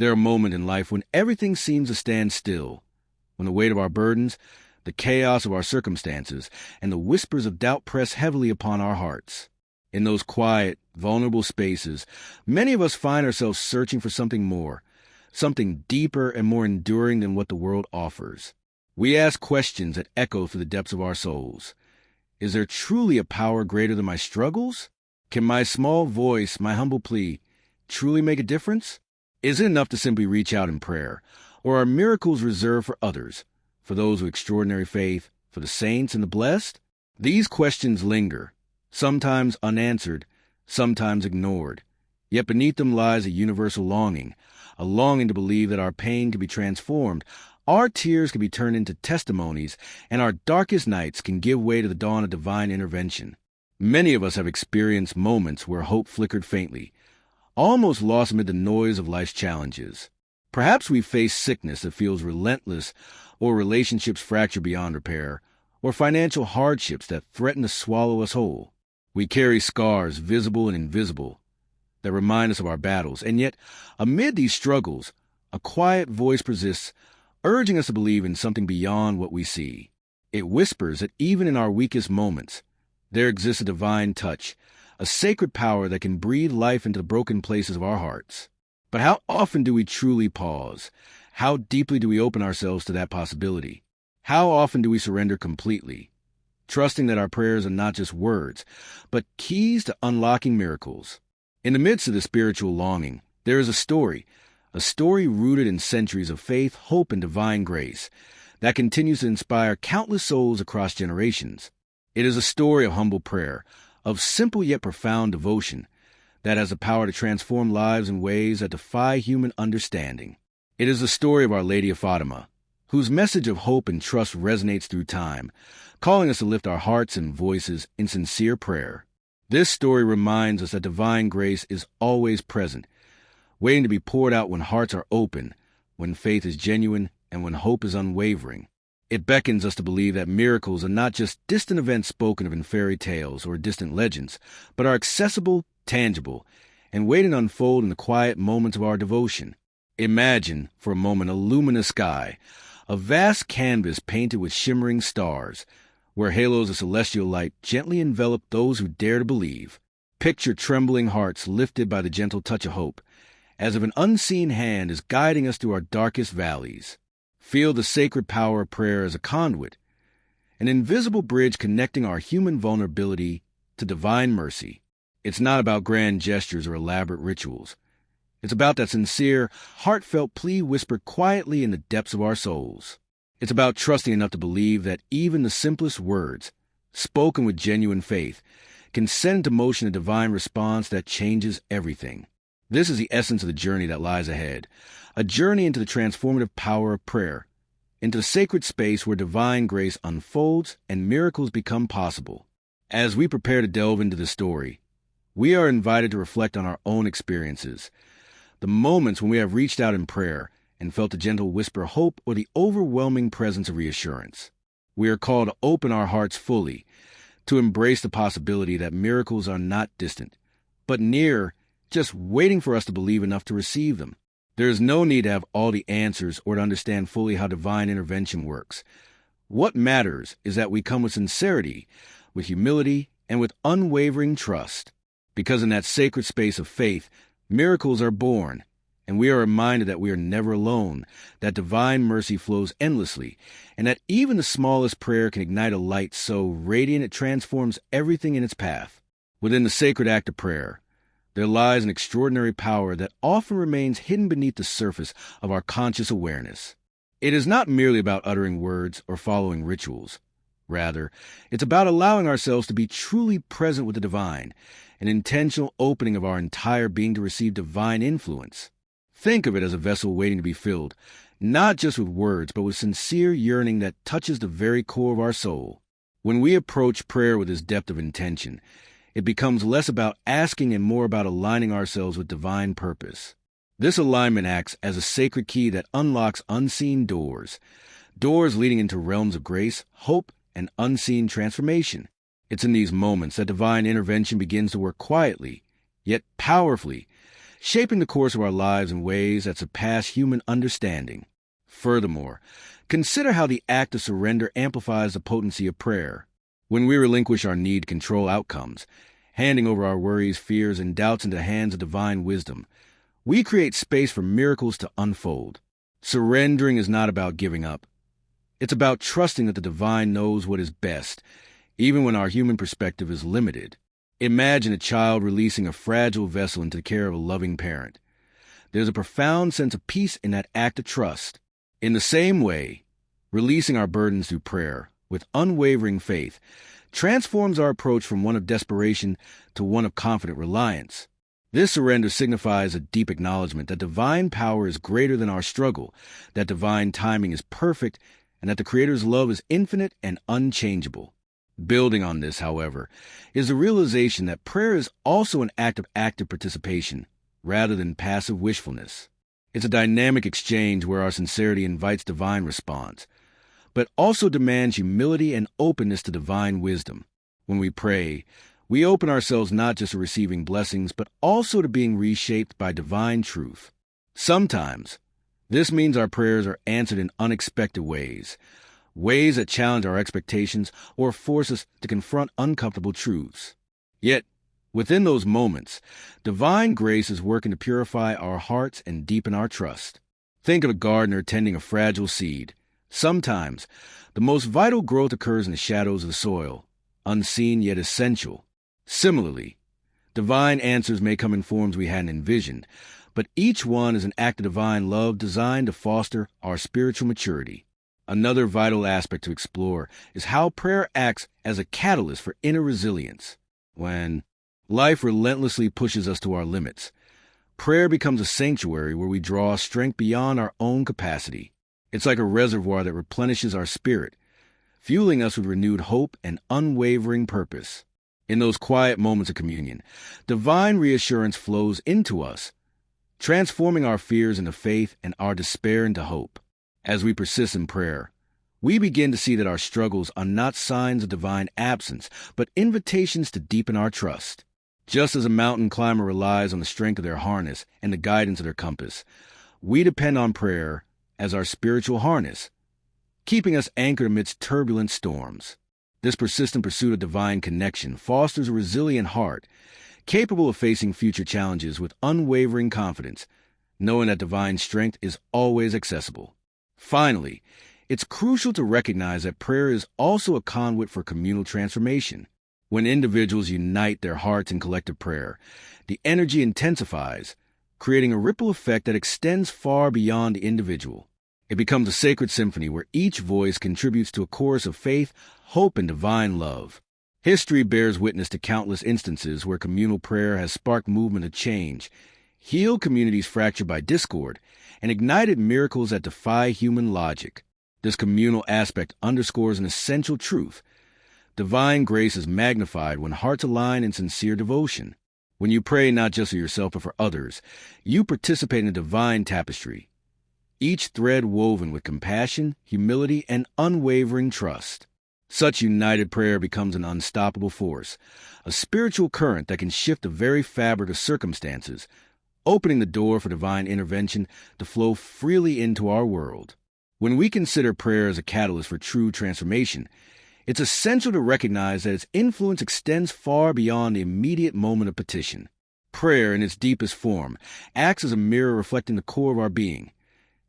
There are moments in life when everything seems to stand still, when the weight of our burdens, the chaos of our circumstances, and the whispers of doubt press heavily upon our hearts. In those quiet, vulnerable spaces, many of us find ourselves searching for something more, something deeper and more enduring than what the world offers. We ask questions that echo through the depths of our souls. Is there truly a power greater than my struggles? Can my small voice, my humble plea, truly make a difference? Is it enough to simply reach out in prayer, or are miracles reserved for others, for those with extraordinary faith, for the saints and the blessed? These questions linger, sometimes unanswered, sometimes ignored. Yet beneath them lies a universal longing, a longing to believe that our pain can be transformed, our tears can be turned into testimonies, and our darkest nights can give way to the dawn of divine intervention. Many of us have experienced moments where hope flickered faintly, almost lost amid the noise of life's challenges. Perhaps we face sickness that feels relentless, or relationships fractured beyond repair, or financial hardships that threaten to swallow us whole. We carry scars, visible and invisible, that remind us of our battles, and yet, amid these struggles, a quiet voice persists, urging us to believe in something beyond what we see. It whispers that even in our weakest moments, there exists a divine touch, a sacred power that can breathe life into the broken places of our hearts. But how often do we truly pause? How deeply do we open ourselves to that possibility? How often do we surrender completely, trusting that our prayers are not just words, but keys to unlocking miracles? In the midst of the spiritual longing, there is a story rooted in centuries of faith, hope, and divine grace that continues to inspire countless souls across generations. It is a story of humble prayer, of simple yet profound devotion, that has the power to transform lives in ways that defy human understanding. It is the story of Our Lady of Fatima, whose message of hope and trust resonates through time, calling us to lift our hearts and voices in sincere prayer. This story reminds us that divine grace is always present, waiting to be poured out when hearts are open, when faith is genuine, and when hope is unwavering. It beckons us to believe that miracles are not just distant events spoken of in fairy tales or distant legends, but are accessible, tangible, and waiting to unfold in the quiet moments of our devotion. Imagine, for a moment, a luminous sky, a vast canvas painted with shimmering stars, where halos of celestial light gently envelop those who dare to believe. Picture trembling hearts lifted by the gentle touch of hope, as if an unseen hand is guiding us through our darkest valleys. Feel the sacred power of prayer as a conduit, an invisible bridge connecting our human vulnerability to divine mercy. It's not about grand gestures or elaborate rituals. It's about that sincere, heartfelt plea whispered quietly in the depths of our souls. It's about trusting enough to believe that even the simplest words, spoken with genuine faith, can set into motion a divine response that changes everything. This is the essence of the journey that lies ahead, a journey into the transformative power of prayer, into the sacred space where divine grace unfolds and miracles become possible. As we prepare to delve into the story, we are invited to reflect on our own experiences, the moments when we have reached out in prayer and felt the gentle whisper of hope or the overwhelming presence of reassurance. We are called to open our hearts fully, to embrace the possibility that miracles are not distant, but near, just waiting for us to believe enough to receive them. There is no need to have all the answers or to understand fully how divine intervention works. What matters is that we come with sincerity, with humility, and with unwavering trust. Because in that sacred space of faith, miracles are born, and we are reminded that we are never alone, that divine mercy flows endlessly, and that even the smallest prayer can ignite a light so radiant it transforms everything in its path. Within the sacred act of prayer, there lies an extraordinary power that often remains hidden beneath the surface of our conscious awareness. It is not merely about uttering words or following rituals. Rather, it's about allowing ourselves to be truly present with the divine, an intentional opening of our entire being to receive divine influence. Think of it as a vessel waiting to be filled, not just with words, but with sincere yearning that touches the very core of our soul. When we approach prayer with this depth of intention, it becomes less about asking and more about aligning ourselves with divine purpose. This alignment acts as a sacred key that unlocks unseen doors leading into realms of grace, hope, and unseen transformation. It's in these moments that divine intervention begins to work quietly, yet powerfully, shaping the course of our lives in ways that surpass human understanding. Furthermore, consider how the act of surrender amplifies the potency of prayer. When we relinquish our need to control outcomes, handing over our worries, fears, and doubts into the hands of divine wisdom, we create space for miracles to unfold. Surrendering is not about giving up. It's about trusting that the divine knows what is best, even when our human perspective is limited. Imagine a child releasing a fragile vessel into the care of a loving parent. There's a profound sense of peace in that act of trust. In the same way, releasing our burdens through prayer, with unwavering faith, transforms our approach from one of desperation to one of confident reliance. This surrender signifies a deep acknowledgement that divine power is greater than our struggle, that divine timing is perfect, and that the Creator's love is infinite and unchangeable. Building on this, however, is the realization that prayer is also an act of active participation, rather than passive wishfulness. It's a dynamic exchange where our sincerity invites divine response, but also demands humility and openness to divine wisdom. When we pray, we open ourselves not just to receiving blessings, but also to being reshaped by divine truth. Sometimes, this means our prayers are answered in unexpected ways that challenge our expectations or force us to confront uncomfortable truths. Yet, within those moments, divine grace is working to purify our hearts and deepen our trust. Think of a gardener tending a fragile seed. Sometimes, the most vital growth occurs in the shadows of the soil, unseen yet essential. Similarly, divine answers may come in forms we hadn't envisioned, but each one is an act of divine love designed to foster our spiritual maturity. Another vital aspect to explore is how prayer acts as a catalyst for inner resilience. When life relentlessly pushes us to our limits, prayer becomes a sanctuary where we draw strength beyond our own capacity. It's like a reservoir that replenishes our spirit, fueling us with renewed hope and unwavering purpose. In those quiet moments of communion, divine reassurance flows into us, transforming our fears into faith and our despair into hope. As we persist in prayer, we begin to see that our struggles are not signs of divine absence, but invitations to deepen our trust. Just as a mountain climber relies on the strength of their harness and the guidance of their compass, we depend on prayer as our spiritual harness, keeping us anchored amidst turbulent storms. This persistent pursuit of divine connection fosters a resilient heart, capable of facing future challenges with unwavering confidence, knowing that divine strength is always accessible. Finally, it's crucial to recognize that prayer is also a conduit for communal transformation. When individuals unite their hearts in collective prayer, the energy intensifies, creating a ripple effect that extends far beyond the individual. It becomes a sacred symphony where each voice contributes to a chorus of faith, hope, and divine love. History bears witness to countless instances where communal prayer has sparked movement of change, healed communities fractured by discord, and ignited miracles that defy human logic. This communal aspect underscores an essential truth. Divine grace is magnified when hearts align in sincere devotion. When you pray not just for yourself but for others, you participate in a divine tapestry, each thread woven with compassion, humility, and unwavering trust. Such united prayer becomes an unstoppable force, a spiritual current that can shift the very fabric of circumstances, opening the door for divine intervention to flow freely into our world. When we consider prayer as a catalyst for true transformation, it's essential to recognize that its influence extends far beyond the immediate moment of petition. Prayer, in its deepest form, acts as a mirror reflecting the core of our being,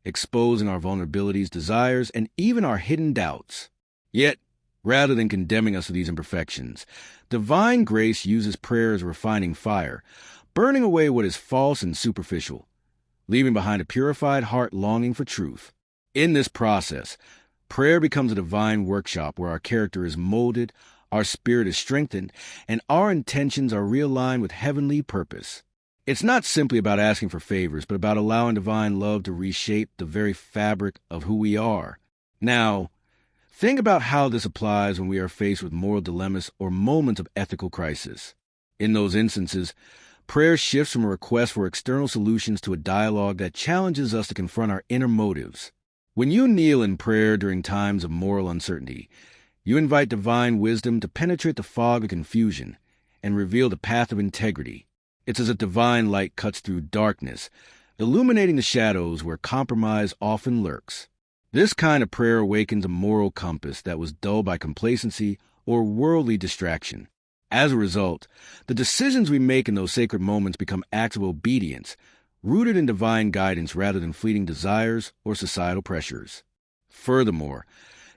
exposing our vulnerabilities, desires, and even our hidden doubts. Yet, rather than condemning us for these imperfections, divine grace uses prayer as a refining fire, burning away what is false and superficial, leaving behind a purified heart longing for truth. In this process, prayer becomes a divine workshop where our character is molded, our spirit is strengthened, and our intentions are realigned with heavenly purpose. It's not simply about asking for favors, but about allowing divine love to reshape the very fabric of who we are. Now, think about how this applies when we are faced with moral dilemmas or moments of ethical crisis. In those instances, prayer shifts from a request for external solutions to a dialogue that challenges us to confront our inner motives. When you kneel in prayer during times of moral uncertainty, you invite divine wisdom to penetrate the fog of confusion and reveal the path of integrity. It's as if divine light cuts through darkness, illuminating the shadows where compromise often lurks. This kind of prayer awakens a moral compass that was dulled by complacency or worldly distraction. As a result, the decisions we make in those sacred moments become acts of obedience, rooted in divine guidance rather than fleeting desires or societal pressures. Furthermore,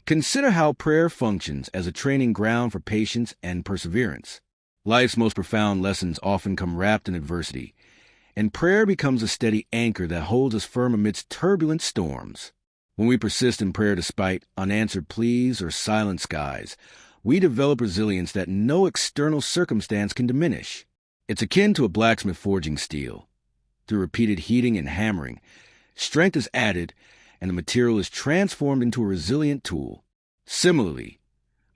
consider how prayer functions as a training ground for patience and perseverance. Life's most profound lessons often come wrapped in adversity, and prayer becomes a steady anchor that holds us firm amidst turbulent storms. When we persist in prayer despite unanswered pleas or silent skies, we develop resilience that no external circumstance can diminish. It's akin to a blacksmith forging steel. Through repeated heating and hammering, strength is added, and the material is transformed into a resilient tool. Similarly,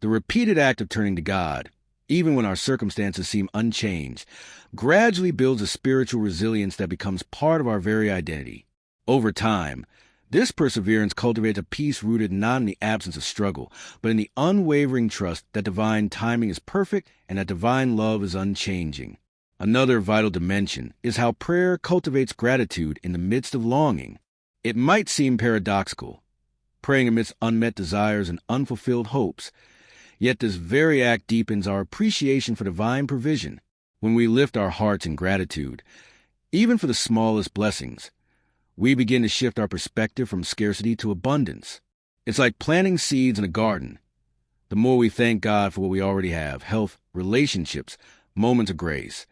the repeated act of turning to God, even when our circumstances seem unchanged, gradually builds a spiritual resilience that becomes part of our very identity. Over time, this perseverance cultivates a peace rooted not in the absence of struggle, but in the unwavering trust that divine timing is perfect and that divine love is unchanging. Another vital dimension is how prayer cultivates gratitude in the midst of longing. It might seem paradoxical, praying amidst unmet desires and unfulfilled hopes, yet this very act deepens our appreciation for divine provision. When we lift our hearts in gratitude, even for the smallest blessings, we begin to shift our perspective from scarcity to abundance. It's like planting seeds in a garden. The more we thank God for what we already have, health, relationships, moments of grace,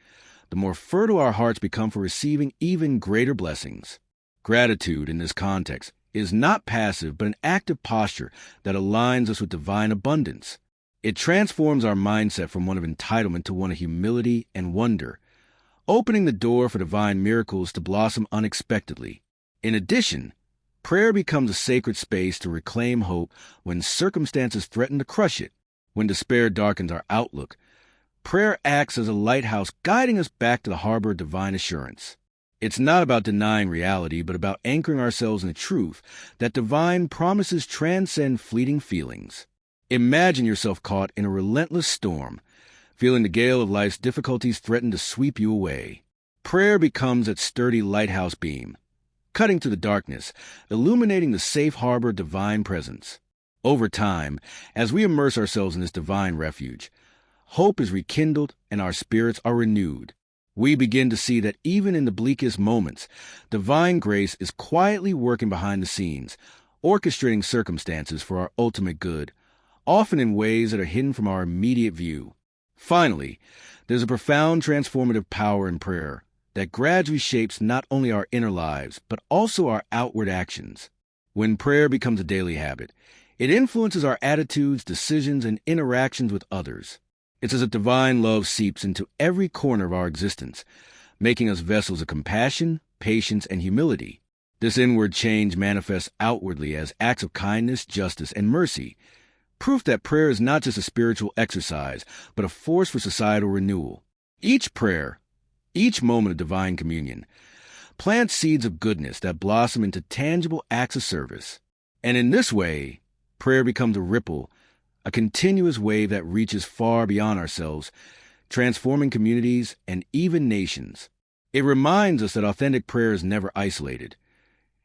the more fertile our hearts become for receiving even greater blessings. Gratitude, in this context, is not passive but an active posture that aligns us with divine abundance. It transforms our mindset from one of entitlement to one of humility and wonder, opening the door for divine miracles to blossom unexpectedly. In addition, prayer becomes a sacred space to reclaim hope when circumstances threaten to crush it. When despair darkens our outlook, prayer acts as a lighthouse guiding us back to the harbor of divine assurance. It's not about denying reality, but about anchoring ourselves in the truth that divine promises transcend fleeting feelings. Imagine yourself caught in a relentless storm, feeling the gale of life's difficulties threaten to sweep you away. Prayer becomes that sturdy lighthouse beam, cutting through the darkness, illuminating the safe harbor of divine presence. Over time, as we immerse ourselves in this divine refuge, hope is rekindled and our spirits are renewed. We begin to see that even in the bleakest moments, divine grace is quietly working behind the scenes, orchestrating circumstances for our ultimate good, often in ways that are hidden from our immediate view. Finally, there's a profound transformative power in prayer that gradually shapes not only our inner lives, but also our outward actions. When prayer becomes a daily habit, it influences our attitudes, decisions, and interactions with others. It's as if divine love seeps into every corner of our existence, making us vessels of compassion, patience, and humility. This inward change manifests outwardly as acts of kindness, justice, and mercy, proof that prayer is not just a spiritual exercise, but a force for societal renewal. Each prayer, each moment of divine communion, plants seeds of goodness that blossom into tangible acts of service. And in this way, prayer becomes a ripple, a continuous wave that reaches far beyond ourselves, transforming communities and even nations. It reminds us that authentic prayer is never isolated.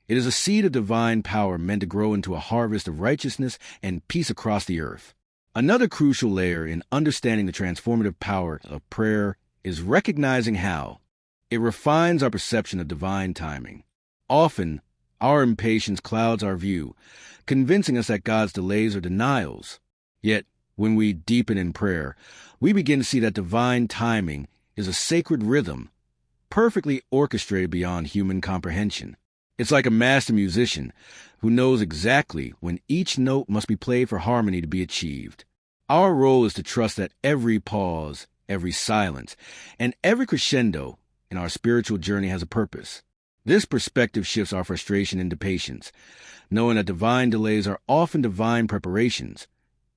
It is a seed of divine power meant to grow into a harvest of righteousness and peace across the earth. Another crucial layer in understanding the transformative power of prayer is recognizing how it refines our perception of divine timing. Often, our impatience clouds our view, convincing us that God's delays are denials. Yet, when we deepen in prayer, we begin to see that divine timing is a sacred rhythm, perfectly orchestrated beyond human comprehension. It's like a master musician who knows exactly when each note must be played for harmony to be achieved. Our role is to trust that every pause, every silence, and every crescendo in our spiritual journey has a purpose. This perspective shifts our frustration into patience, knowing that divine delays are often divine preparations,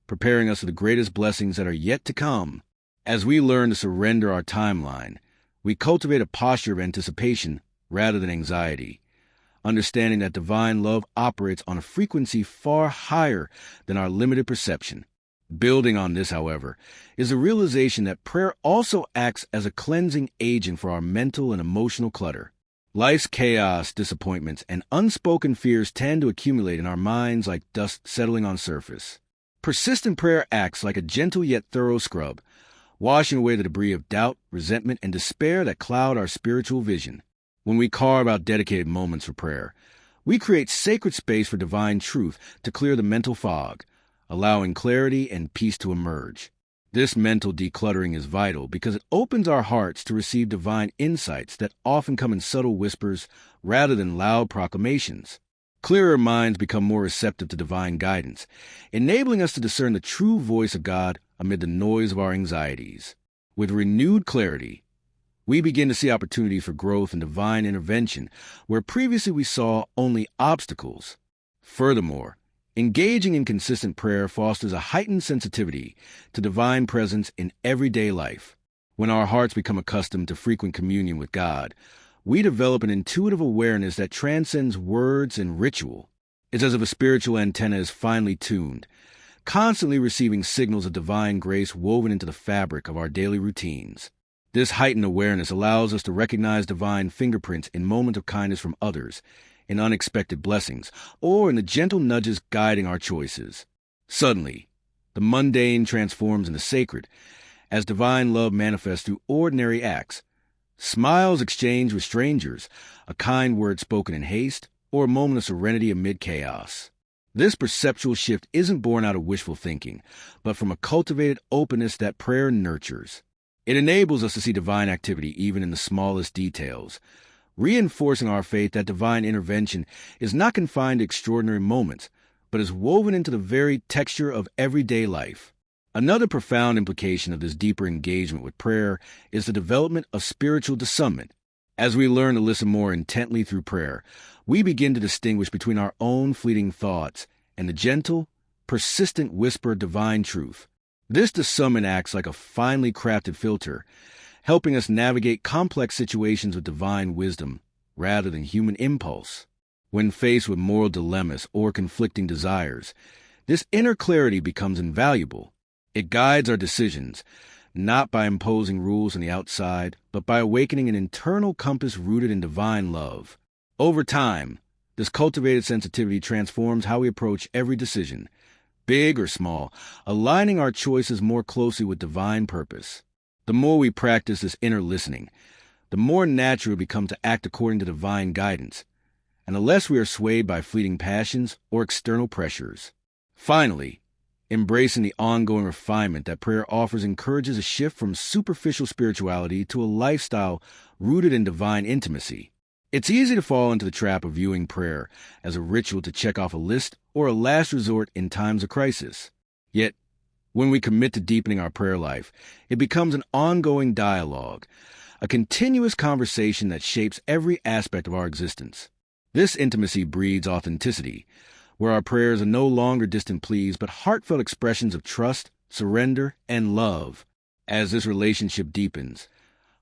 preparing us for the greatest blessings that are yet to come. As we learn to surrender our timeline, we cultivate a posture of anticipation rather than anxiety, understanding that divine love operates on a frequency far higher than our limited perception. Building on this, however, is the realization that prayer also acts as a cleansing agent for our mental and emotional clutter. Life's chaos, disappointments, and unspoken fears tend to accumulate in our minds like dust settling on surface. Persistent prayer acts like a gentle yet thorough scrub, washing away the debris of doubt, resentment, and despair that cloud our spiritual vision. When we carve out dedicated moments for prayer, we create sacred space for divine truth to clear the mental fog, allowing clarity and peace to emerge. This mental decluttering is vital because it opens our hearts to receive divine insights that often come in subtle whispers rather than loud proclamations. Clearer minds become more receptive to divine guidance, enabling us to discern the true voice of God amid the noise of our anxieties. With renewed clarity, we begin to see opportunities for growth and divine intervention where previously we saw only obstacles. Furthermore, engaging in consistent prayer fosters a heightened sensitivity to divine presence in everyday life. When our hearts become accustomed to frequent communion with God, we develop an intuitive awareness that transcends words and ritual. It's as if a spiritual antenna is finely tuned, constantly receiving signals of divine grace woven into the fabric of our daily routines. This heightened awareness allows us to recognize divine fingerprints in moments of kindness from others, in unexpected blessings, or in the gentle nudges guiding our choices. Suddenly, the mundane transforms into sacred, as divine love manifests through ordinary acts. Smiles exchanged with strangers, a kind word spoken in haste, or a moment of serenity amid chaos. This perceptual shift isn't born out of wishful thinking, but from a cultivated openness that prayer nurtures. It enables us to see divine activity even in the smallest details, reinforcing our faith that divine intervention is not confined to extraordinary moments, but is woven into the very texture of everyday life. Another profound implication of this deeper engagement with prayer is the development of spiritual discernment. As we learn to listen more intently through prayer, we begin to distinguish between our own fleeting thoughts and the gentle, persistent whisper of divine truth. This discernment acts like a finely crafted filter, helping us navigate complex situations with divine wisdom rather than human impulse. When faced with moral dilemmas or conflicting desires, this inner clarity becomes invaluable. It guides our decisions, not by imposing rules on the outside, but by awakening an internal compass rooted in divine love. Over time, this cultivated sensitivity transforms how we approach every decision, big or small, aligning our choices more closely with divine purpose. The more we practice this inner listening, the more natural it becomes to act according to divine guidance, and the less we are swayed by fleeting passions or external pressures. Finally, embracing the ongoing refinement that prayer offers encourages a shift from superficial spirituality to a lifestyle rooted in divine intimacy. It's easy to fall into the trap of viewing prayer as a ritual to check off a list or a last resort in times of crisis. Yet, when we commit to deepening our prayer life, it becomes an ongoing dialogue, a continuous conversation that shapes every aspect of our existence. This intimacy breeds authenticity, where our prayers are no longer distant pleas but heartfelt expressions of trust, surrender, and love. As this relationship deepens,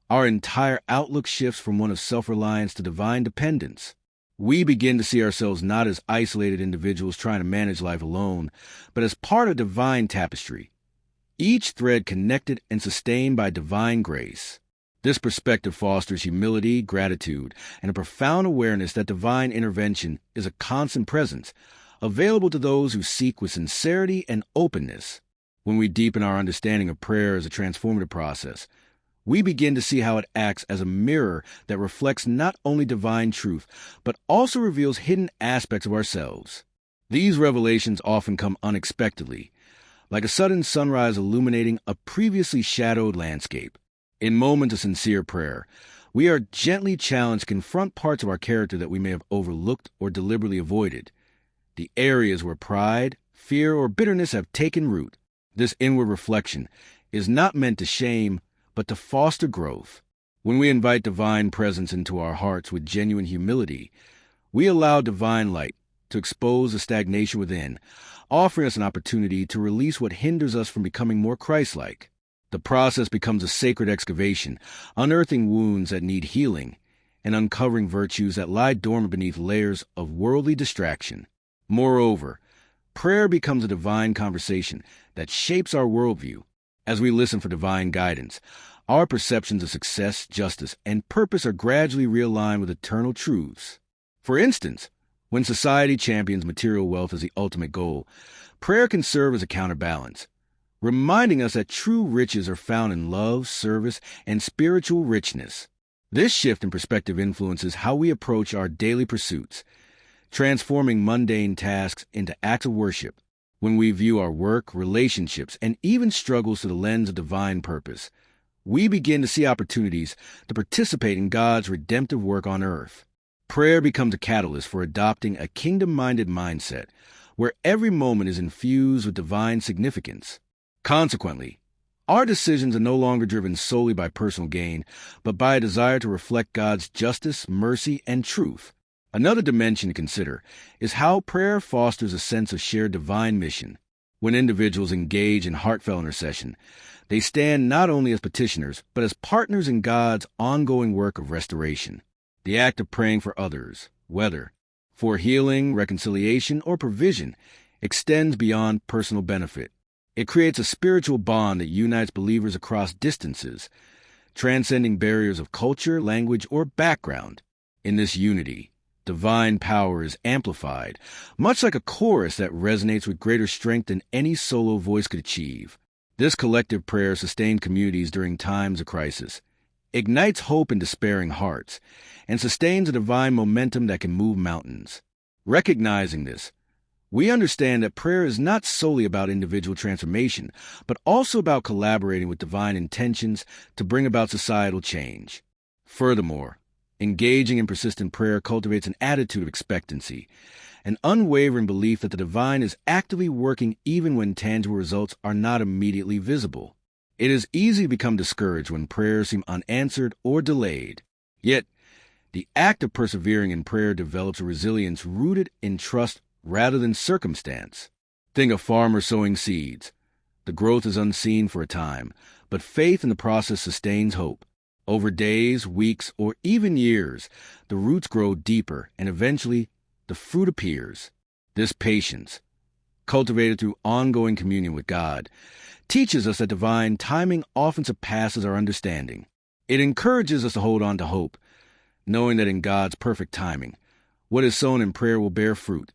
our entire outlook shifts from one of self-reliance to divine dependence. We begin to see ourselves not as isolated individuals trying to manage life alone, but as part of divine tapestry, each thread connected and sustained by divine grace. This perspective fosters humility, gratitude, and a profound awareness that divine intervention is a constant presence, available to those who seek with sincerity and openness. When we deepen our understanding of prayer as a transformative process, we begin to see how it acts as a mirror that reflects not only divine truth, but also reveals hidden aspects of ourselves. These revelations often come unexpectedly, like a sudden sunrise illuminating a previously shadowed landscape. In moments of sincere prayer, we are gently challenged to confront parts of our character that we may have overlooked or deliberately avoided, the areas where pride, fear, or bitterness have taken root. This inward reflection is not meant to shame, but to foster growth. When we invite divine presence into our hearts with genuine humility, we allow divine light to expose the stagnation within, offering us an opportunity to release what hinders us from becoming more Christ-like. The process becomes a sacred excavation, unearthing wounds that need healing and uncovering virtues that lie dormant beneath layers of worldly distraction. Moreover, Prayer becomes a divine conversation that shapes our worldview. As we listen for divine guidance, our perceptions of success, justice, and purpose are gradually realigned with eternal truths. For instance, when society champions material wealth as the ultimate goal, prayer can serve as a counterbalance, reminding us that true riches are found in love, service, and spiritual richness. This shift in perspective influences how we approach our daily pursuits, transforming mundane tasks into acts of worship. When we view our work, relationships, and even struggles through the lens of divine purpose, we begin to see opportunities to participate in God's redemptive work on earth. Prayer becomes a catalyst for adopting a kingdom-minded mindset, where every moment is infused with divine significance. Consequently, our decisions are no longer driven solely by personal gain, but by a desire to reflect God's justice, mercy, and truth. Another dimension to consider is how prayer fosters a sense of shared divine mission. When individuals engage in heartfelt intercession, they stand not only as petitioners, but as partners in God's ongoing work of restoration. The act of praying for others, whether for healing, reconciliation, or provision, extends beyond personal benefit. It creates a spiritual bond that unites believers across distances, transcending barriers of culture, language, or background. In this unity, divine power is amplified, much like a chorus that resonates with greater strength than any solo voice could achieve. This collective prayer sustains communities during times of crisis, ignites hope in despairing hearts, and sustains a divine momentum that can move mountains. Recognizing this, we understand that prayer is not solely about individual transformation, but also about collaborating with divine intentions to bring about societal change. Furthermore, engaging in persistent prayer cultivates an attitude of expectancy, an unwavering belief that the divine is actively working even when tangible results are not immediately visible. It is easy to become discouraged when prayers seem unanswered or delayed. Yet, the act of persevering in prayer develops a resilience rooted in trust rather than circumstance. Think of farmers sowing seeds. The growth is unseen for a time, but faith in the process sustains hope. Over days, weeks, or even years, the roots grow deeper, and eventually, the fruit appears. This patience, cultivated through ongoing communion with God, teaches us that divine timing often surpasses our understanding. It encourages us to hold on to hope, knowing that in God's perfect timing, what is sown in prayer will bear fruit,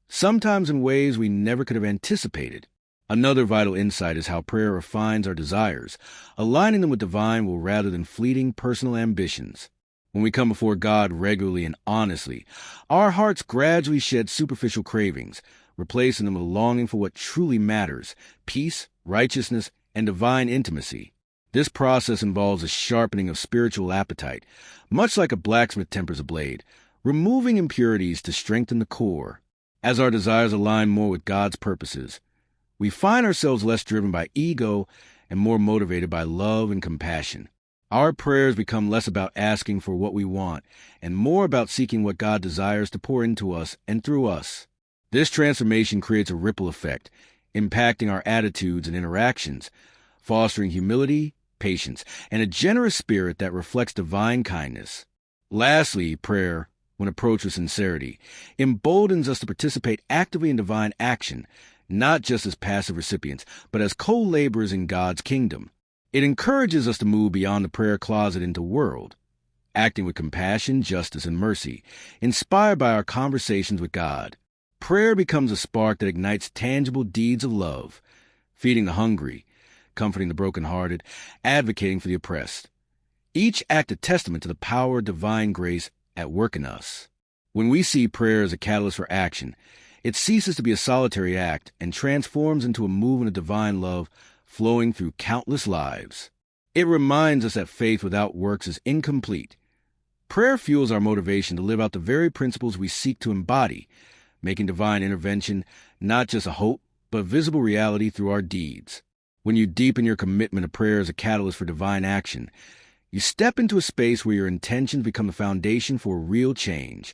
sometimes in ways we never could have anticipated. Another vital insight is how prayer refines our desires, aligning them with divine will rather than fleeting personal ambitions. When we come before God regularly and honestly, our hearts gradually shed superficial cravings, replacing them with a longing for what truly matters: peace, righteousness, and divine intimacy. This process involves a sharpening of spiritual appetite, much like a blacksmith tempers a blade, removing impurities to strengthen the core. As our desires align more with God's purposes, we find ourselves less driven by ego and more motivated by love and compassion. Our prayers become less about asking for what we want and more about seeking what God desires to pour into us and through us. This transformation creates a ripple effect, impacting our attitudes and interactions, fostering humility, patience, and a generous spirit that reflects divine kindness. Lastly, prayer, when approached with sincerity, emboldens us to participate actively in divine action, not just as passive recipients, but as co-laborers in God's kingdom. It encourages us to move beyond the prayer closet into the world, acting with compassion, justice, and mercy, inspired by our conversations with God. Prayer becomes a spark that ignites tangible deeds of love, feeding the hungry, comforting the brokenhearted, advocating for the oppressed. Each act a testament to the power of divine grace at work in us. When we see prayer as a catalyst for action, it ceases to be a solitary act and transforms into a movement of divine love flowing through countless lives. It reminds us that faith without works is incomplete. Prayer fuels our motivation to live out the very principles we seek to embody, making divine intervention not just a hope, but visible reality through our deeds. When you deepen your commitment to prayer as a catalyst for divine action, you step into a space where your intentions become the foundation for real change,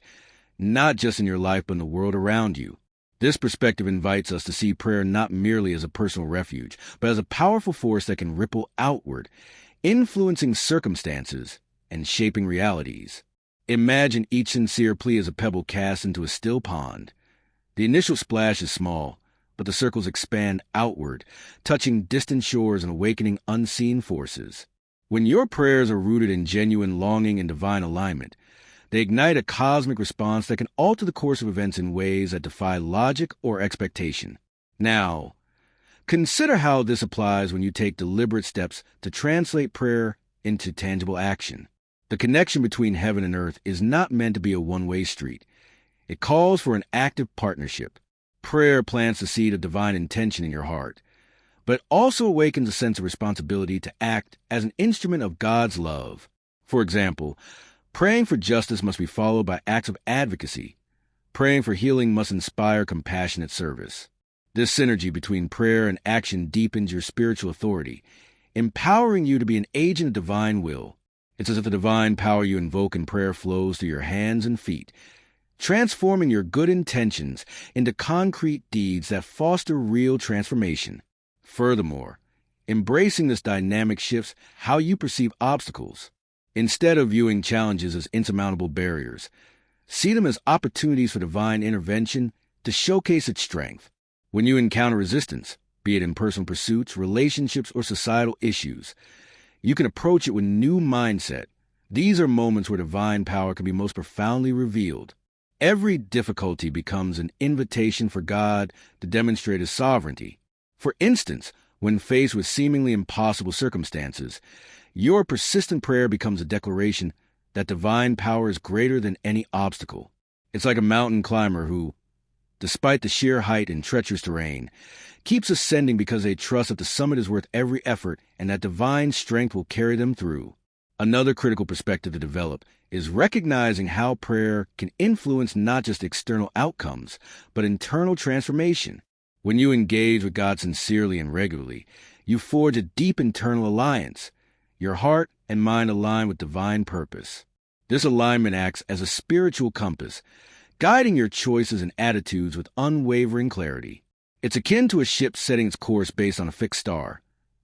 not just in your life, but in the world around you. This perspective invites us to see prayer not merely as a personal refuge, but as a powerful force that can ripple outward, influencing circumstances and shaping realities. Imagine each sincere plea as a pebble cast into a still pond. The initial splash is small, but the circles expand outward, touching distant shores and awakening unseen forces. When your prayers are rooted in genuine longing and divine alignment, they ignite a cosmic response that can alter the course of events in ways that defy logic or expectation. Now, consider how this applies when you take deliberate steps to translate prayer into tangible action. The connection between heaven and earth is not meant to be a one-way street. It calls for an active partnership. Prayer plants the seed of divine intention in your heart, but it also awakens a sense of responsibility to act as an instrument of God's love. For example, praying for justice must be followed by acts of advocacy. Praying for healing must inspire compassionate service. This synergy between prayer and action deepens your spiritual authority, empowering you to be an agent of divine will. It's as if the divine power you invoke in prayer flows through your hands and feet, transforming your good intentions into concrete deeds that foster real transformation. Furthermore, embracing this dynamic shifts how you perceive obstacles. Instead of viewing challenges as insurmountable barriers, see them as opportunities for divine intervention to showcase its strength. When you encounter resistance, be it in personal pursuits, relationships, or societal issues, you can approach it with a new mindset. These are moments where divine power can be most profoundly revealed. Every difficulty becomes an invitation for God to demonstrate His sovereignty. For instance, when faced with seemingly impossible circumstances, your persistent prayer becomes a declaration that divine power is greater than any obstacle. It's like a mountain climber who, despite the sheer height and treacherous terrain, keeps ascending because they trust that the summit is worth every effort and that divine strength will carry them through. Another critical perspective to develop is recognizing how prayer can influence not just external outcomes, but internal transformation. When you engage with God sincerely and regularly, you forge a deep internal alliance. Your heart and mind align with divine purpose. This alignment acts as a spiritual compass, guiding your choices and attitudes with unwavering clarity. It's akin to a ship setting its course based on a fixed star.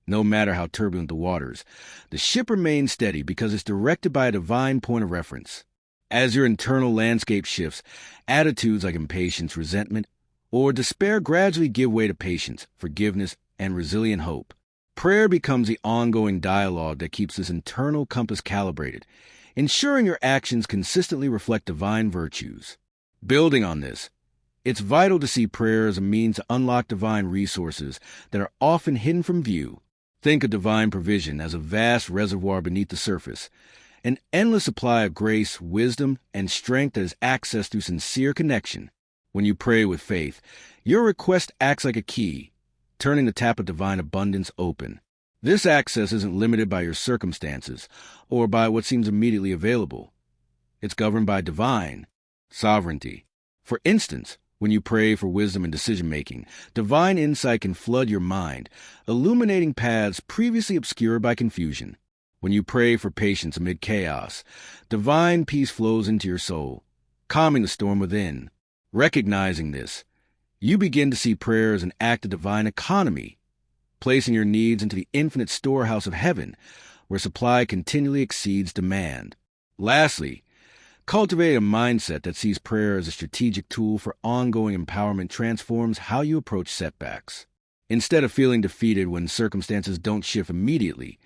No matter how turbulent the waters, the ship remains steady because it's directed by a divine point of reference. As your internal landscape shifts, attitudes like impatience, resentment, or despair gradually give way to patience, forgiveness, and resilient hope. Prayer becomes the ongoing dialogue that keeps this internal compass calibrated, ensuring your actions consistently reflect divine virtues. Building on this, it's vital to see prayer as a means to unlock divine resources that are often hidden from view. Think of divine provision as a vast reservoir beneath the surface, an endless supply of grace, wisdom, and strength that is accessed through sincere connection. When you pray with faith, your request acts like a key, turning the tap of divine abundance open. This access isn't limited by your circumstances or by what seems immediately available. It's governed by divine sovereignty. For instance, when you pray for wisdom in decision-making, divine insight can flood your mind, illuminating paths previously obscured by confusion. When you pray for patience amid chaos, divine peace flows into your soul, calming the storm within. Recognizing this, you begin to see prayer as an act of divine economy, placing your needs into the infinite storehouse of heaven, where supply continually exceeds demand. Lastly, cultivate a mindset that sees prayer as a strategic tool for ongoing empowerment transforms how you approach setbacks. Instead of feeling defeated when circumstances don't shift immediately,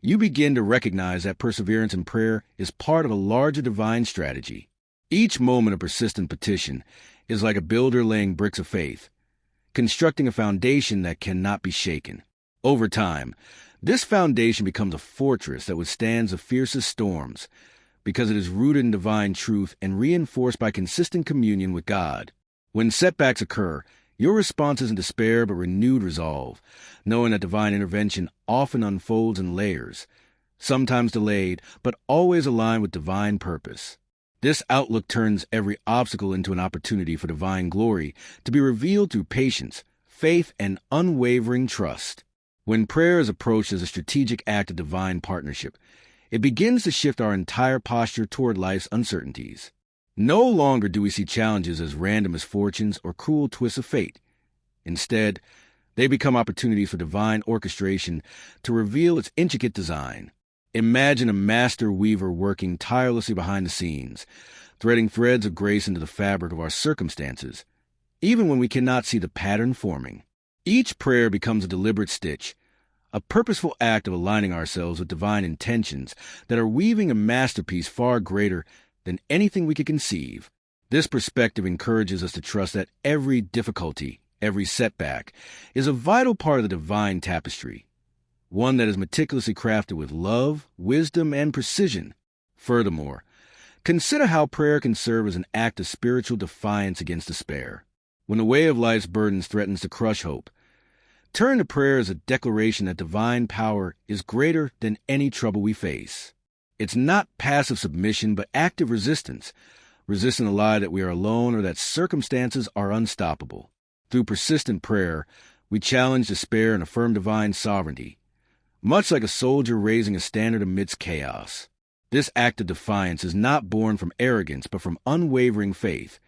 you begin to recognize that perseverance in prayer is part of a larger divine strategy. Each moment of persistent petition is like a builder laying bricks of faith, constructing a foundation that cannot be shaken. Over time, this foundation becomes a fortress that withstands the fiercest storms, because it is rooted in divine truth and reinforced by consistent communion with God. When setbacks occur, your response isn't despair but renewed resolve, knowing that divine intervention often unfolds in layers, sometimes delayed, but always aligned with divine purpose. This outlook turns every obstacle into an opportunity for divine glory to be revealed through patience, faith, and unwavering trust. When prayer is approached as a strategic act of divine partnership, it begins to shift our entire posture toward life's uncertainties. No longer do we see challenges as random misfortunes or cruel twists of fate. Instead, they become opportunities for divine orchestration to reveal its intricate design. Imagine a master weaver working tirelessly behind the scenes, threading threads of grace into the fabric of our circumstances, even when we cannot see the pattern forming. Each prayer becomes a deliberate stitch, a purposeful act of aligning ourselves with divine intentions that are weaving a masterpiece far greater than anything we could conceive. This perspective encourages us to trust that every difficulty, every setback, is a vital part of the divine tapestry, one that is meticulously crafted with love, wisdom, and precision. Furthermore, consider how prayer can serve as an act of spiritual defiance against despair. When the weight of life's burdens threatens to crush hope, turn to prayer as a declaration that divine power is greater than any trouble we face. It's not passive submission, but active resistance, resisting the lie that we are alone or that circumstances are unstoppable. Through persistent prayer, we challenge despair and affirm divine sovereignty, much like a soldier raising a standard amidst chaos. This act of defiance is not born from arrogance, but from unwavering faith.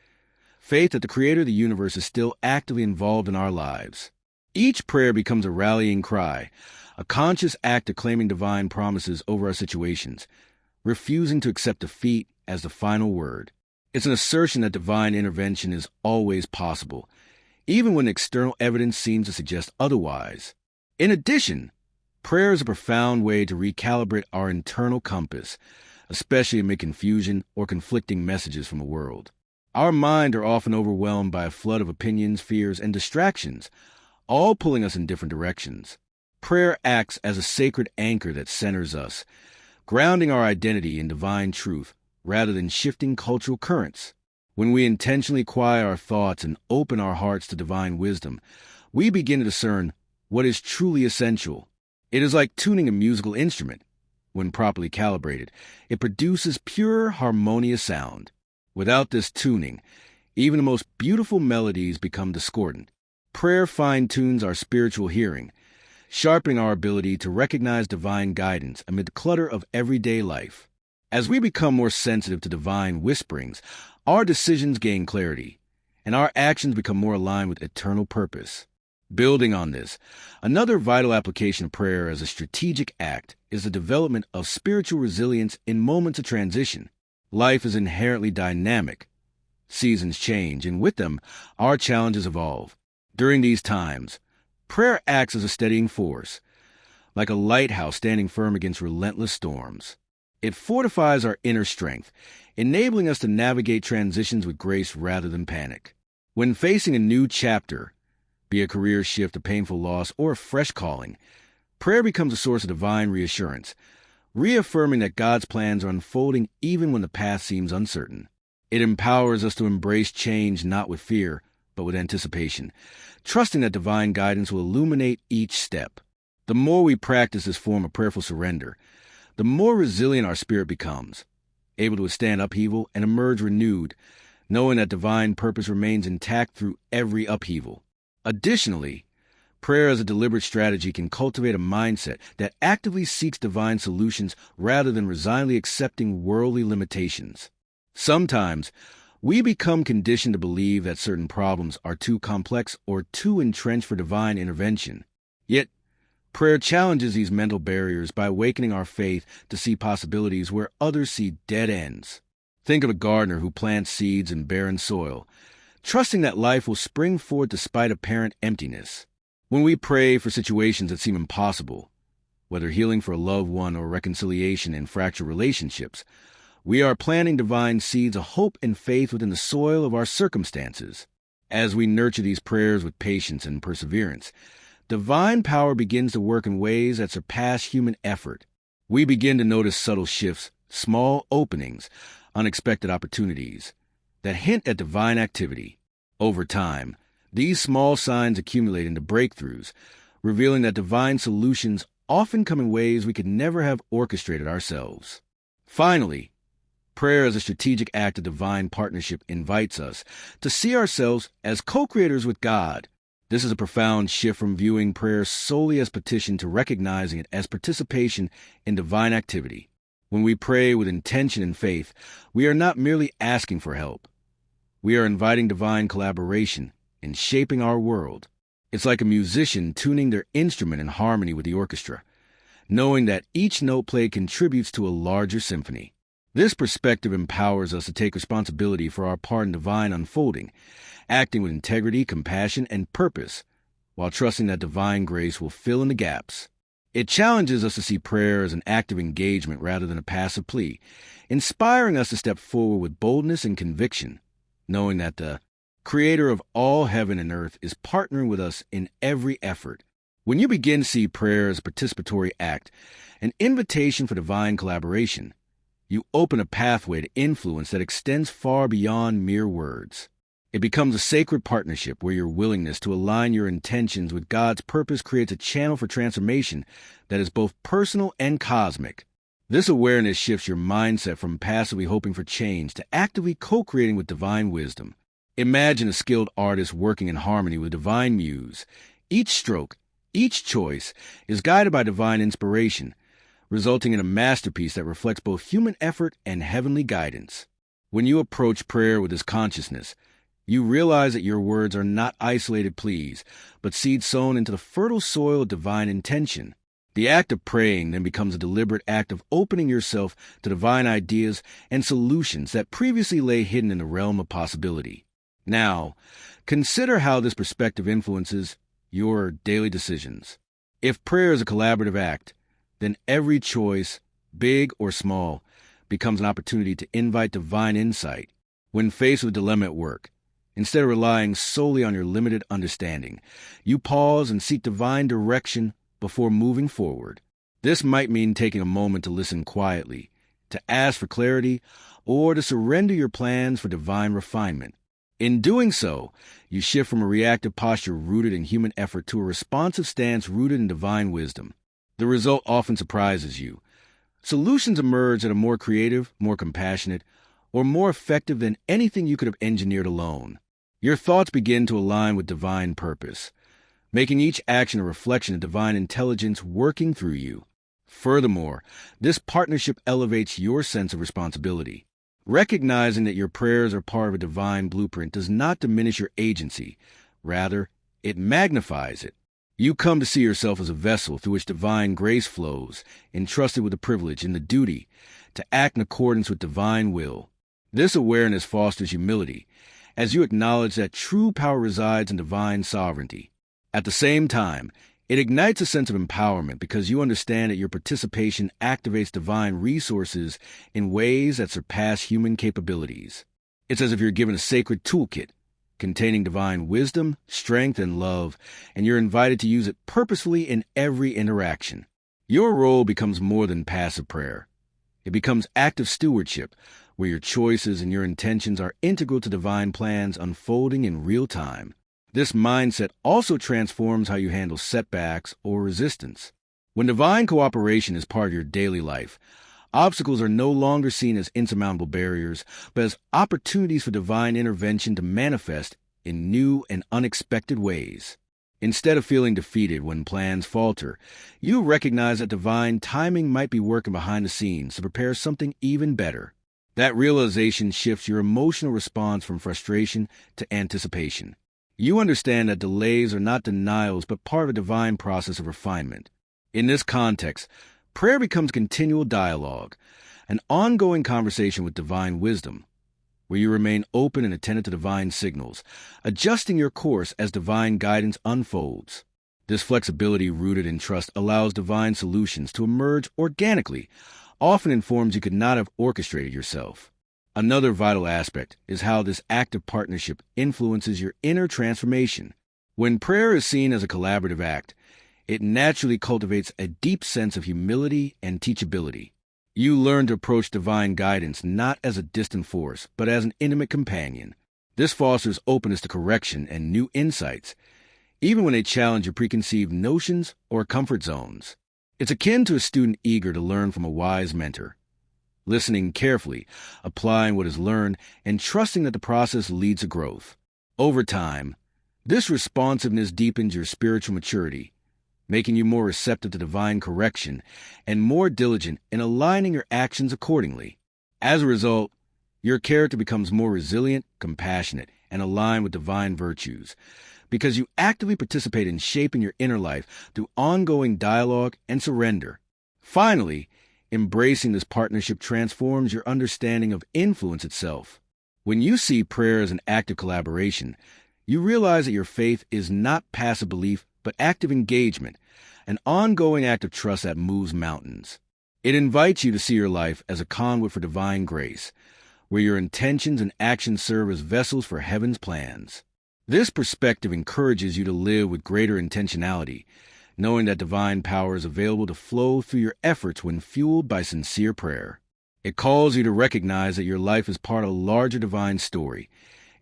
Faith that the Creator of the universe is still actively involved in our lives. Each prayer becomes a rallying cry, a conscious act of claiming divine promises over our situations, refusing to accept defeat as the final word. It's an assertion that divine intervention is always possible, even when external evidence seems to suggest otherwise. In addition, prayer is a profound way to recalibrate our internal compass, especially amid confusion or conflicting messages from the world. Our minds are often overwhelmed by a flood of opinions, fears, and distractions, all pulling us in different directions. Prayer acts as a sacred anchor that centers us, grounding our identity in divine truth rather than shifting cultural currents. When we intentionally quiet our thoughts and open our hearts to divine wisdom, we begin to discern what is truly essential. It is like tuning a musical instrument. When properly calibrated, it produces pure, harmonious sound. Without this tuning, even the most beautiful melodies become discordant. Prayer fine-tunes our spiritual hearing, sharpening our ability to recognize divine guidance amid the clutter of everyday life. As we become more sensitive to divine whisperings, our decisions gain clarity, and our actions become more aligned with eternal purpose. Building on this, another vital application of prayer as a strategic act is the development of spiritual resilience in moments of transition. Life is inherently dynamic. Seasons change, and with them, our challenges evolve. During these times, prayer acts as a steadying force, like a lighthouse standing firm against relentless storms. It fortifies our inner strength, enabling us to navigate transitions with grace rather than panic. When facing a new chapter, be a career shift, a painful loss, or a fresh calling, prayer becomes a source of divine reassurance, reaffirming that God's plans are unfolding even when the path seems uncertain. It empowers us to embrace change not with fear, but with anticipation, trusting that divine guidance will illuminate each step. The more we practice this form of prayerful surrender, the more resilient our spirit becomes, able to withstand upheaval and emerge renewed, knowing that divine purpose remains intact through every upheaval. Additionally, prayer as a deliberate strategy can cultivate a mindset that actively seeks divine solutions rather than resignedly accepting worldly limitations. Sometimes, we become conditioned to believe that certain problems are too complex or too entrenched for divine intervention. Yet, prayer challenges these mental barriers by awakening our faith to see possibilities where others see dead ends. Think of a gardener who plants seeds in barren soil, trusting that life will spring forth despite apparent emptiness. When we pray for situations that seem impossible, whether healing for a loved one or reconciliation in fractured relationships, we are planting divine seeds of hope and faith within the soil of our circumstances. As we nurture these prayers with patience and perseverance, divine power begins to work in ways that surpass human effort. We begin to notice subtle shifts, small openings, unexpected opportunities that hint at divine activity. Over time, these small signs accumulate into breakthroughs, revealing that divine solutions often come in ways we could never have orchestrated ourselves. Finally, prayer as a strategic act of divine partnership invites us to see ourselves as co-creators with God. This is a profound shift from viewing prayer solely as petition to recognizing it as participation in divine activity. When we pray with intention and faith, we are not merely asking for help. We are inviting divine collaboration in shaping our world. It's like a musician tuning their instrument in harmony with the orchestra, knowing that each note played contributes to a larger symphony. This perspective empowers us to take responsibility for our part in divine unfolding, acting with integrity, compassion, and purpose, while trusting that divine grace will fill in the gaps. It challenges us to see prayer as an active engagement rather than a passive plea, inspiring us to step forward with boldness and conviction, knowing that the Creator of all heaven and earth is partnering with us in every effort. When you begin to see prayer as a participatory act, an invitation for divine collaboration, you open a pathway to influence that extends far beyond mere words. It becomes a sacred partnership where your willingness to align your intentions with God's purpose creates a channel for transformation that is both personal and cosmic. This awareness shifts your mindset from passively hoping for change to actively co-creating with divine wisdom. Imagine a skilled artist working in harmony with divine muse. Each stroke, each choice is guided by divine inspiration, resulting in a masterpiece that reflects both human effort and heavenly guidance. When you approach prayer with this consciousness, you realize that your words are not isolated pleas, but seeds sown into the fertile soil of divine intention. The act of praying then becomes a deliberate act of opening yourself to divine ideas and solutions that previously lay hidden in the realm of possibility. Now, consider how this perspective influences your daily decisions. If prayer is a collaborative act, then every choice, big or small, becomes an opportunity to invite divine insight. When faced with a dilemma at work, instead of relying solely on your limited understanding, you pause and seek divine direction before moving forward. This might mean taking a moment to listen quietly, to ask for clarity, or to surrender your plans for divine refinement. In doing so, you shift from a reactive posture rooted in human effort to a responsive stance rooted in divine wisdom. The result often surprises you. Solutions emerge that are more creative, more compassionate, or more effective than anything you could have engineered alone. Your thoughts begin to align with divine purpose, making each action a reflection of divine intelligence working through you. Furthermore, this partnership elevates your sense of responsibility. Recognizing that your prayers are part of a divine blueprint does not diminish your agency. Rather, it magnifies it. You come to see yourself as a vessel through which divine grace flows, entrusted with the privilege and the duty to act in accordance with divine will. This awareness fosters humility, as you acknowledge that true power resides in divine sovereignty. At the same time, it ignites a sense of empowerment because you understand that your participation activates divine resources in ways that surpass human capabilities. It's as if you're given a sacred toolkit containing divine wisdom, strength, and love, and you're invited to use it purposefully in every interaction. Your role becomes more than passive prayer. It becomes active stewardship, where your choices and your intentions are integral to divine plans unfolding in real time. This mindset also transforms how you handle setbacks or resistance. When divine cooperation is part of your daily life, obstacles are no longer seen as insurmountable barriers, but as opportunities for divine intervention to manifest in new and unexpected ways. Instead of feeling defeated when plans falter, you recognize that divine timing might be working behind the scenes to prepare something even better. That realization shifts your emotional response from frustration to anticipation. You understand that delays are not denials, but part of a divine process of refinement. In this context, prayer becomes continual dialogue, an ongoing conversation with divine wisdom, where you remain open and attentive to divine signals, adjusting your course as divine guidance unfolds. This flexibility rooted in trust allows divine solutions to emerge organically, often in forms you could not have orchestrated yourself. Another vital aspect is how this active partnership influences your inner transformation. When prayer is seen as a collaborative act, it naturally cultivates a deep sense of humility and teachability. You learn to approach divine guidance not as a distant force, but as an intimate companion. This fosters openness to correction and new insights, even when they challenge your preconceived notions or comfort zones. It's akin to a student eager to learn from a wise mentor, listening carefully, applying what is learned, and trusting that the process leads to growth. Over time, this responsiveness deepens your spiritual maturity, making you more receptive to divine correction and more diligent in aligning your actions accordingly. As a result, your character becomes more resilient, compassionate, and aligned with divine virtues, because you actively participate in shaping your inner life through ongoing dialogue and surrender. Finally, Embracing this partnership transforms your understanding of influence itself. When you see prayer as an act of collaboration, you realize that your faith is not passive belief, but active engagement, an ongoing act of trust that moves mountains. It invites you to see your life as a conduit for divine grace, where your intentions and actions serve as vessels for heaven's plans. This perspective encourages you to live with greater intentionality, knowing that divine power is available to flow through your efforts when fueled by sincere prayer. It calls you to recognize that your life is part of a larger divine story,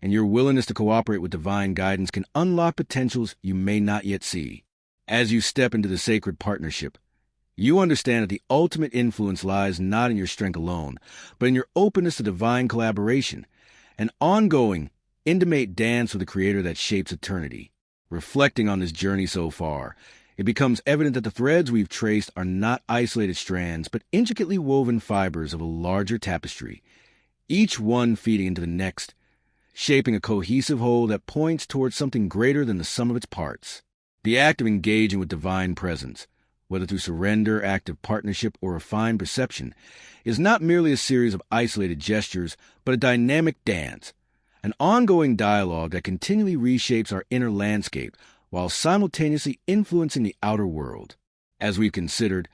and your willingness to cooperate with divine guidance can unlock potentials you may not yet see. As you step into the sacred partnership, you understand that the ultimate influence lies not in your strength alone, but in your openness to divine collaboration, an ongoing, intimate dance with the Creator that shapes eternity. Reflecting on this journey so far, it becomes evident that the threads we've traced are not isolated strands, but intricately woven fibers of a larger tapestry, each one feeding into the next, shaping a cohesive whole that points towards something greater than the sum of its parts. The act of engaging with divine presence, whether through surrender, active partnership, or refined perception, is not merely a series of isolated gestures, but a dynamic dance, an ongoing dialogue that continually reshapes our inner landscape while simultaneously influencing the outer world. As we've considered,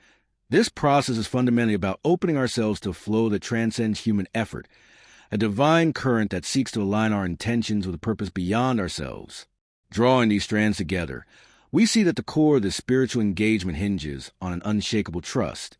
this process is fundamentally about opening ourselves to a flow that transcends human effort, a divine current that seeks to align our intentions with a purpose beyond ourselves. Drawing these strands together, we see that the core of this spiritual engagement hinges on an unshakable trust.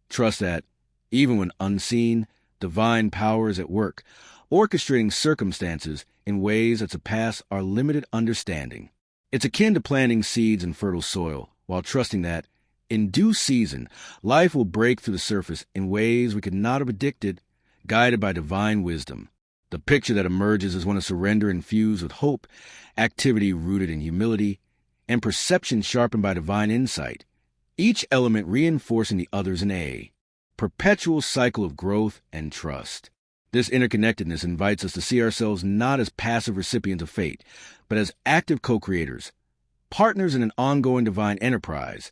Trust that, even when unseen, divine power is at work, orchestrating circumstances in ways that surpass our limited understanding. It's akin to planting seeds in fertile soil, while trusting that, in due season, life will break through the surface in ways we could not have predicted, guided by divine wisdom. The picture that emerges is one of surrender infused with hope, activity rooted in humility, and perception sharpened by divine insight, each element reinforcing the others in a perpetual cycle of growth and trust. This interconnectedness invites us to see ourselves not as passive recipients of fate, but as active co-creators, partners in an ongoing divine enterprise,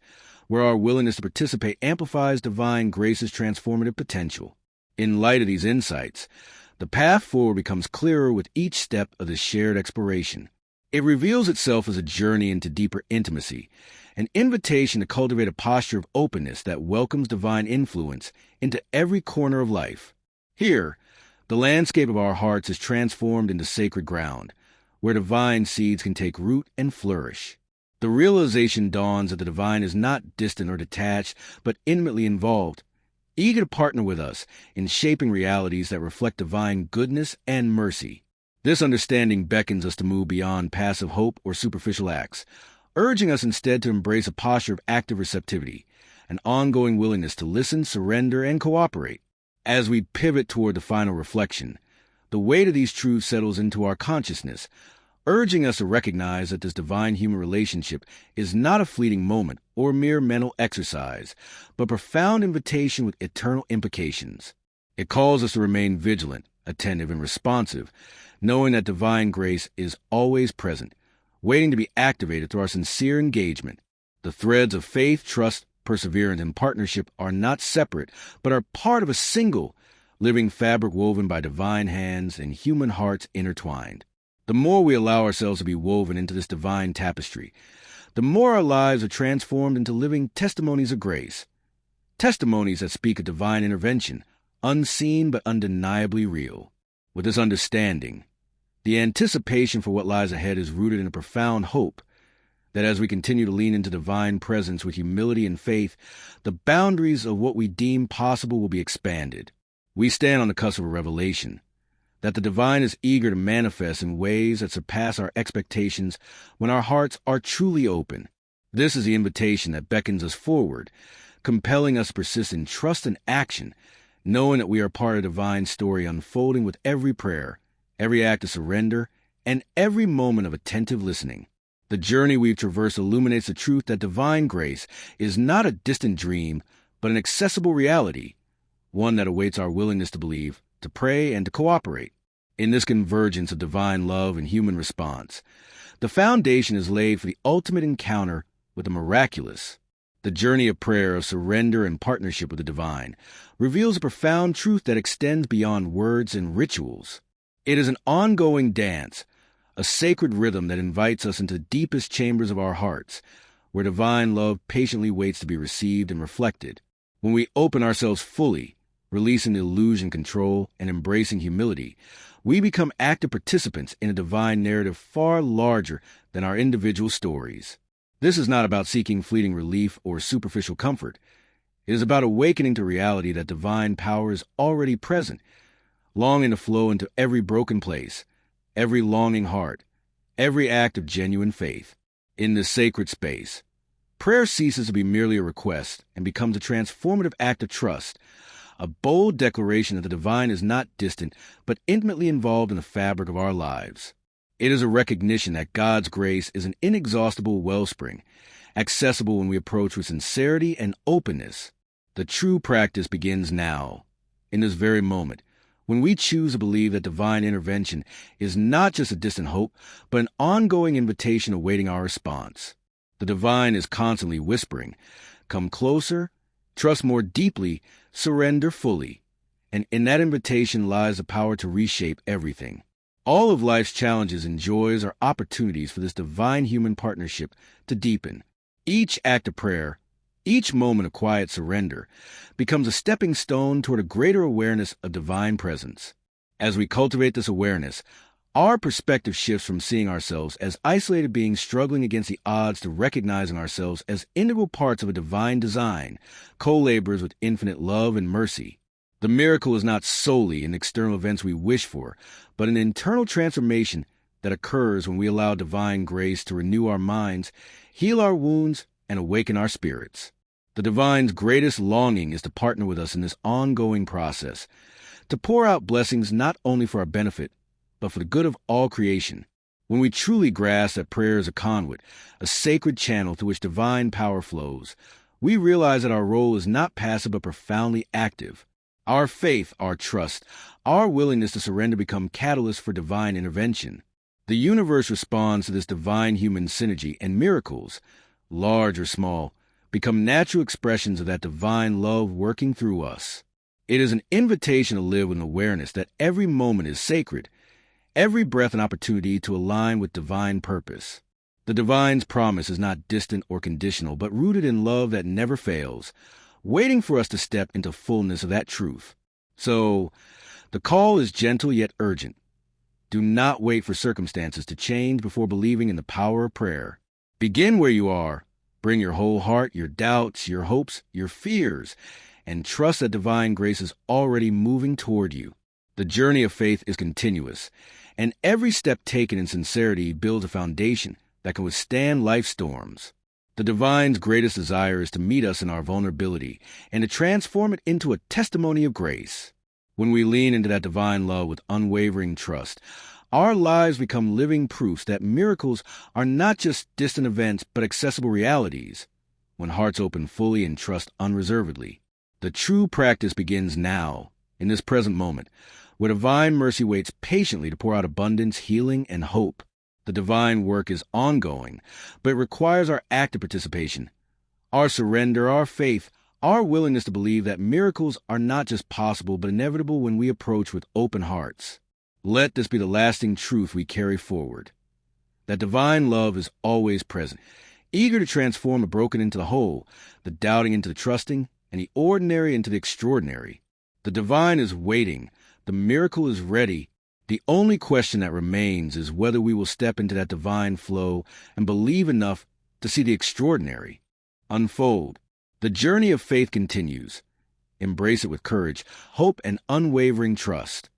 where our willingness to participate amplifies divine grace's transformative potential. In light of these insights, the path forward becomes clearer with each step of this shared exploration. It reveals itself as a journey into deeper intimacy, an invitation to cultivate a posture of openness that welcomes divine influence into every corner of life. Here, the landscape of our hearts is transformed into sacred ground, where divine seeds can take root and flourish. The realization dawns that the divine is not distant or detached, but intimately involved, eager to partner with us in shaping realities that reflect divine goodness and mercy. This understanding beckons us to move beyond passive hope or superficial acts, urging us instead to embrace a posture of active receptivity, an ongoing willingness to listen, surrender, and cooperate. As we pivot toward the final reflection, the weight of these truths settles into our consciousness, urging us to recognize that this divine human relationship is not a fleeting moment or mere mental exercise, but a profound invitation with eternal implications. It calls us to remain vigilant, attentive, and responsive, knowing that divine grace is always present, waiting to be activated through our sincere engagement. The threads of faith, trust, perseverance, and partnership are not separate, but are part of a single, living fabric woven by divine hands and human hearts intertwined. The more we allow ourselves to be woven into this divine tapestry, the more our lives are transformed into living testimonies of grace, testimonies that speak of divine intervention, unseen but undeniably real. With this understanding, the anticipation for what lies ahead is rooted in a profound hope that as we continue to lean into divine presence with humility and faith, the boundaries of what we deem possible will be expanded. We stand on the cusp of a revelation, that the divine is eager to manifest in ways that surpass our expectations when our hearts are truly open. This is the invitation that beckons us forward, compelling us to persist in trust and action, knowing that we are part of a divine story unfolding with every prayer, every act of surrender, and every moment of attentive listening. The journey we've traversed illuminates the truth that divine grace is not a distant dream, but an accessible reality, one that awaits our willingness to believe, to pray, and to cooperate. In this convergence of divine love and human response, the foundation is laid for the ultimate encounter with the miraculous, The journey of prayer, of surrender and partnership with the divine, reveals a profound truth that extends beyond words and rituals. It is an ongoing dance, a sacred rhythm that invites us into the deepest chambers of our hearts, where divine love patiently waits to be received and reflected. When we open ourselves fully, releasing the illusion of control and embracing humility, we become active participants in a divine narrative far larger than our individual stories. This is not about seeking fleeting relief or superficial comfort. It is about awakening to reality that divine power is already present, longing to flow into every broken place, every longing heart, every act of genuine faith. In this sacred space, prayer ceases to be merely a request and becomes a transformative act of trust, a bold declaration that the divine is not distant but intimately involved in the fabric of our lives. It is a recognition that God's grace is an inexhaustible wellspring, accessible when we approach with sincerity and openness. The true practice begins now, in this very moment, when we choose to believe that divine intervention is not just a distant hope, but an ongoing invitation awaiting our response. The divine is constantly whispering, "Come closer, trust more deeply, surrender fully." And in that invitation lies the power to reshape everything. All of life's challenges and joys are opportunities for this divine human partnership to deepen. Each act of prayer, each moment of quiet surrender, becomes a stepping stone toward a greater awareness of divine presence. As we cultivate this awareness, our perspective shifts from seeing ourselves as isolated beings struggling against the odds to recognizing ourselves as integral parts of a divine design, co-laborers with infinite love and mercy. The miracle is not solely in external events we wish for, but an internal transformation that occurs when we allow divine grace to renew our minds, heal our wounds, and awaken our spirits. The divine's greatest longing is to partner with us in this ongoing process, to pour out blessings not only for our benefit, but for the good of all creation. When we truly grasp that prayer is a conduit, a sacred channel through which divine power flows, we realize that our role is not passive but profoundly active. Our faith, our trust, our willingness to surrender become catalysts for divine intervention. The universe responds to this divine human synergy, and miracles, large or small, become natural expressions of that divine love working through us. It is an invitation to live with an awareness that every moment is sacred, every breath an opportunity to align with divine purpose. The divine's promise is not distant or conditional, but rooted in love that never fails, waiting for us to step into fullness of that truth. So, the call is gentle yet urgent. Do not wait for circumstances to change before believing in the power of prayer. Begin where you are. Bring your whole heart, your doubts, your hopes, your fears, and trust that divine grace is already moving toward you. The journey of faith is continuous, and every step taken in sincerity builds a foundation that can withstand life's storms. The divine's greatest desire is to meet us in our vulnerability and to transform it into a testimony of grace. When we lean into that divine love with unwavering trust, our lives become living proofs that miracles are not just distant events but accessible realities. When hearts open fully and trust unreservedly, the true practice begins now, in this present moment, where divine mercy waits patiently to pour out abundance, healing, and hope. The divine work is ongoing, but it requires our active participation, our surrender, our faith, our willingness to believe that miracles are not just possible but inevitable when we approach with open hearts. Let this be the lasting truth we carry forward, that divine love is always present, eager to transform the broken into the whole, the doubting into the trusting, and the ordinary into the extraordinary. The divine is waiting, the miracle is ready. The only question that remains is whether we will step into that divine flow and believe enough to see the extraordinary unfold. The journey of faith continues. Embrace it with courage, hope, and unwavering trust.